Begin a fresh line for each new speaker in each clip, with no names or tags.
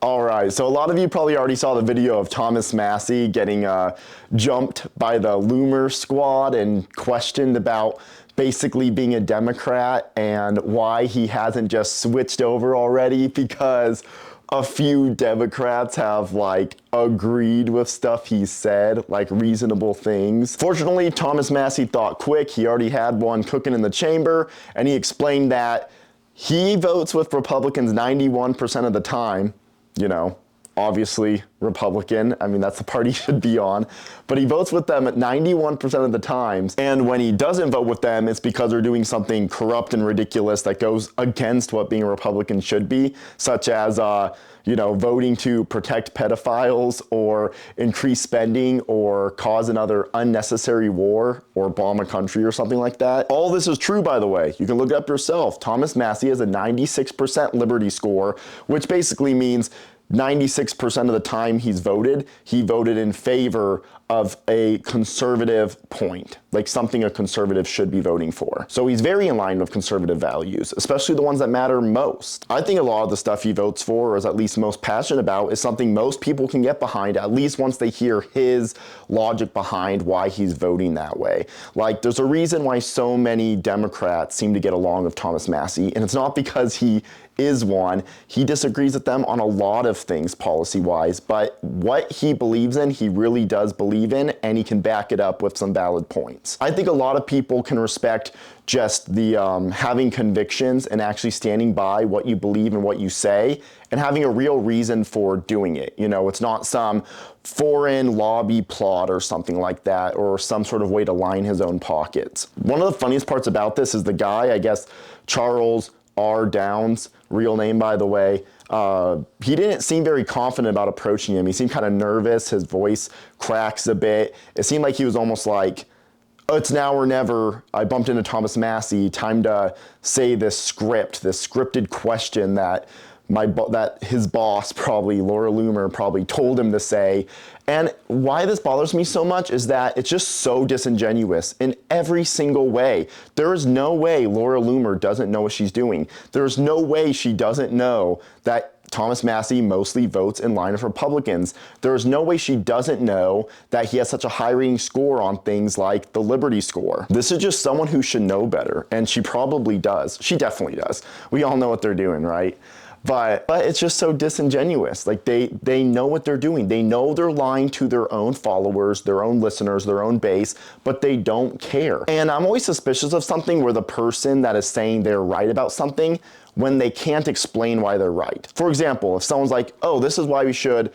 All right, so a lot of you probably already saw the video of Thomas Massie getting jumped by the Loomer squad and questioned about basically being a Democrat and why he hasn't just switched over already, because a few Democrats have agreed with stuff he said, like reasonable things. Fortunately, Thomas Massie thought quick. He already had one cooking in the chamber, and he explained that he votes with Republicans 91% of the time. You know, obviously Republican. I mean, that's the party he should be on. But he votes with them at 91% of the times. And when he doesn't vote with them, it's because they're doing something corrupt and ridiculous that goes against what being a Republican should be, such as, voting to protect pedophiles or increase spending or cause another unnecessary war or bomb a country or something like that. All this is true, by the way. You can look it up yourself. Thomas Massie has a 96% liberty score, which basically means 96% of the time he voted in favor of a conservative point, like something a conservative should be voting for. So he's very in line with conservative values, especially the ones that matter most. I think a lot of the stuff he votes for, or is at least most passionate about, is something most people can get behind, at least once they hear his logic behind why he's voting that way. Like, there's a reason why so many Democrats seem to get along with Thomas Massie, and it's not because he is one. He disagrees with them on a lot of things policy-wise, but what he believes in, he really does believe in, and he can back it up with some valid points. I think a lot of people can respect just the having convictions and actually standing by what you believe and what you say and having a real reason for doing it. You know, it's not some foreign lobby plot or something like that, or some sort of way to line his own pockets. One of the funniest parts about this is the guy, I guess, Charles R. Downs, real name by the way, he didn't seem very confident about approaching him. He seemed kind of nervous. His voice cracks a bit. It seemed like he was almost like, oh, it's now or never. I bumped into Thomas Massie. Time to say this scripted question that his boss, probably Laura Loomer, probably told him to say. And why this bothers me so much is that it's just so disingenuous in every single way. There is no way Laura Loomer doesn't know what she's doing. There is no way she doesn't know that Thomas Massie mostly votes in line with Republicans. There is no way she doesn't know that he has such a high rating score on things like the Liberty score. This is just someone who should know better, and she probably does. She definitely does. We all know what they're doing, right? But it's just so disingenuous. Like, they know what they're doing. They know they're lying to their own followers, their own listeners, their own base, but they don't care. And I'm always suspicious of something where the person that is saying they're right about something, when they can't explain why they're right. For example, if someone's like, oh, this is why we should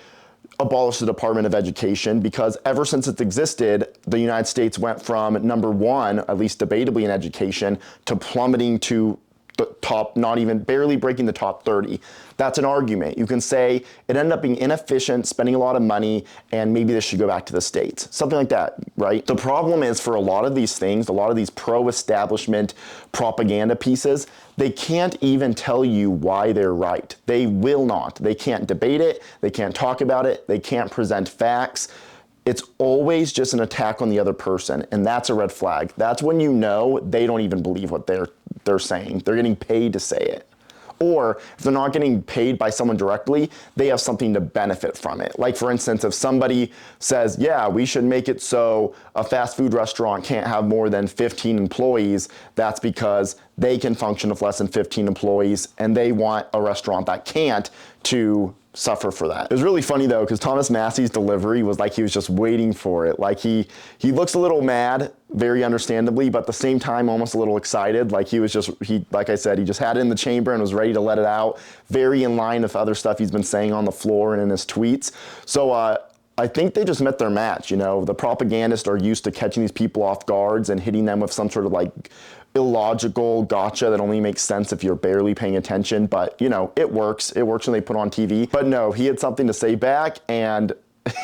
abolish the Department of Education, because ever since it's existed, the United States went from number one, at least debatably in education, to plummeting to the top, not even barely breaking the top 30. That's an argument. You can say it ended up being inefficient, spending a lot of money, and maybe this should go back to the states. Something like that, right? The problem is, for a lot of these things, a lot of these pro-establishment propaganda pieces, they can't even tell you why they're right. They will not. They can't debate it. They can't talk about it. They can't present facts. It's always just an attack on the other person, and that's a red flag. That's when you know they don't even believe what they're saying. They're getting paid to say it. Or if they're not getting paid by someone directly, they have something to benefit from it. Like, for instance, if somebody says, yeah, we should make it so a fast food restaurant can't have more than 15 employees, that's because they can function with less than 15 employees, and they want a restaurant that can't to suffer for that. It was really funny though, because Thomas Massie's delivery was like he was just waiting for it. Like, he looks a little mad, very understandably, but at the same time almost a little excited. Like, like I said, he just had it in the chamber and was ready to let it out. Very in line with other stuff he's been saying on the floor and in his tweets. So I think they just met their match. You know, the propagandists are used to catching these people off guards and hitting them with some sort of illogical gotcha that only makes sense if you're barely paying attention. But, you know, it works. It works when they put on TV. But no, he had something to say back, and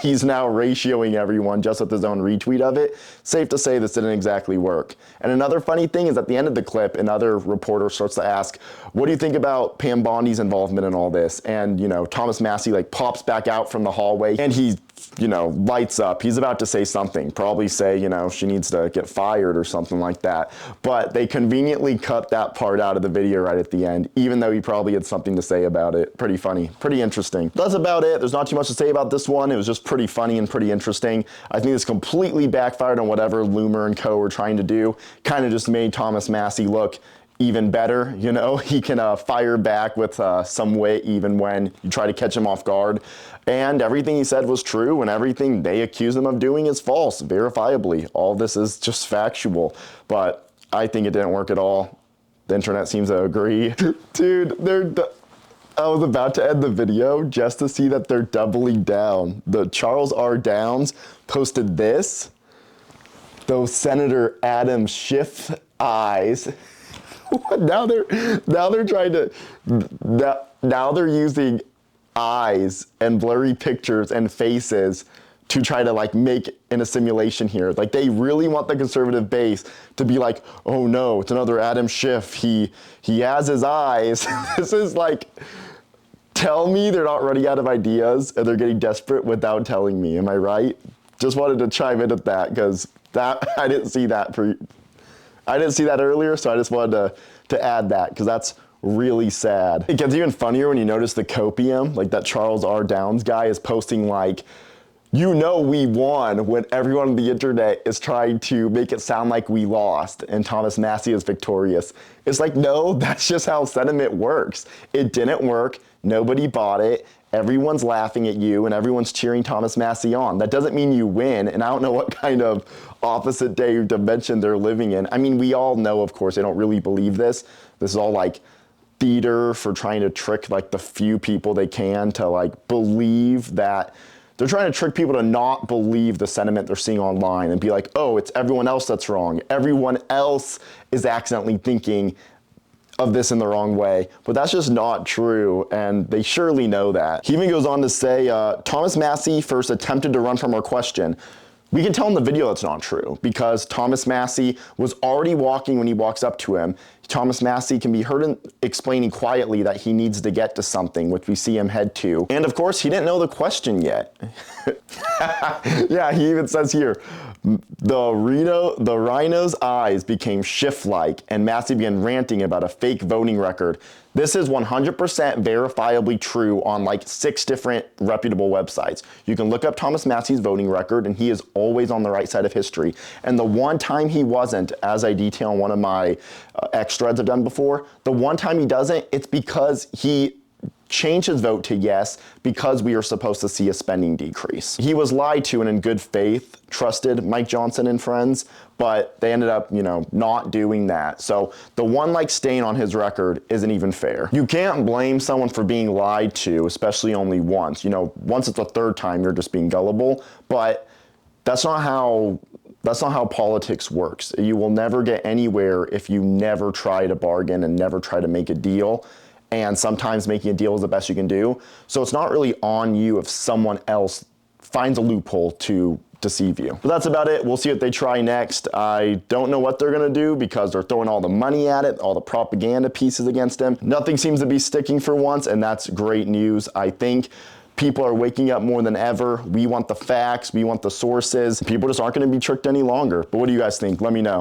he's now ratioing everyone just with his own retweet of it. Safe to say this didn't exactly work. And another funny thing is, at the end of the clip, another reporter starts to ask, what do you think about Pam Bondi's involvement in all this? And, you know, Thomas Massie like pops back out from the hallway and he, you know, lights up. He's about to say something, probably say, you know, she needs to get fired or something like that. But they conveniently cut that part out of the video right at the end, even though he probably had something to say about it. Pretty funny, pretty interesting. That's about it. There's not too much to say about this one. It was just pretty funny and pretty interesting. I think this completely backfired on whatever Loomer and co were trying to do. Kind of just made Thomas Massie look even better, you know? He can fire back with some wit even when you try to catch him off guard. And everything he said was true, and everything they accuse him of doing is false, verifiably. All this is just factual, but I think it didn't work at all. The internet seems to agree. Dude, I was about to end the video just to see that they're doubling down. The Charles R. Downs posted this. Those Senator Adam Schiff eyes. Now they're trying to, now they're using eyes and blurry pictures and faces to try to like make in a simulation here. Like they really want the conservative base to be like, oh no, it's another Adam Schiff. He has his eyes. This is like, tell me they're not running out of ideas and they're getting desperate without telling me. Am I right? Just wanted to chime in at that because I didn't see that earlier, so I just wanted to add that because that's really sad. It gets even funnier when you notice the copium, like that Charles R. Downs guy is posting like, you know we won, when everyone on the internet is trying to make it sound like we lost and Thomas Massie is victorious. It's like, no, that's just how sentiment works. It didn't work, nobody bought it, everyone's laughing at you and everyone's cheering Thomas Massie on. That doesn't mean you win, and I don't know what kind of opposite day dimension they're living in. I mean, we all know, of course, they don't really believe this. This is all like theater for trying to trick like the few people they can to like believe that. They're trying to trick people to not believe the sentiment they're seeing online and be like, oh, it's everyone else that's wrong. Everyone else is accidentally thinking of this in the wrong way, but that's just not true, and they surely know that. He even goes on to say, Thomas Massie first attempted to run from our question. We can tell in the video that's not true because Thomas Massie was already walking when he walks up to him. Thomas Massie can be heard explaining quietly that he needs to get to something, which we see him head to. And of course, he didn't know the question yet. Yeah, he even says here, the rhino's eyes became Schiff-like, and Massie began ranting about a fake voting record. This is 100% verifiably true on like 6 different reputable websites. You can look up Thomas Massie's voting record, and he is always on the right side of history. And the one time he wasn't, as I detail in one of my X threads I've done before, the one time he doesn't, it's because he changed his vote to yes because we are supposed to see a spending decrease. He was lied to and in good faith trusted Mike Johnson and friends, but they ended up, you know, not doing that. So the one like stain on his record isn't even fair. You can't blame someone for being lied to, especially only once. You know, once it's the third time, you're just being gullible, but that's not how politics works. You will never get anywhere if you never try to bargain and never try to make a deal. And sometimes making a deal is the best you can do. So it's not really on you if someone else finds a loophole to deceive you. But that's about it. We'll see what they try next. I don't know what they're gonna do because they're throwing all the money at it, all the propaganda pieces against him. Nothing seems to be sticking for once, and that's great news. I think people are waking up more than ever. We want the facts, we want the sources. People just aren't gonna be tricked any longer. But what do you guys think? Let me know.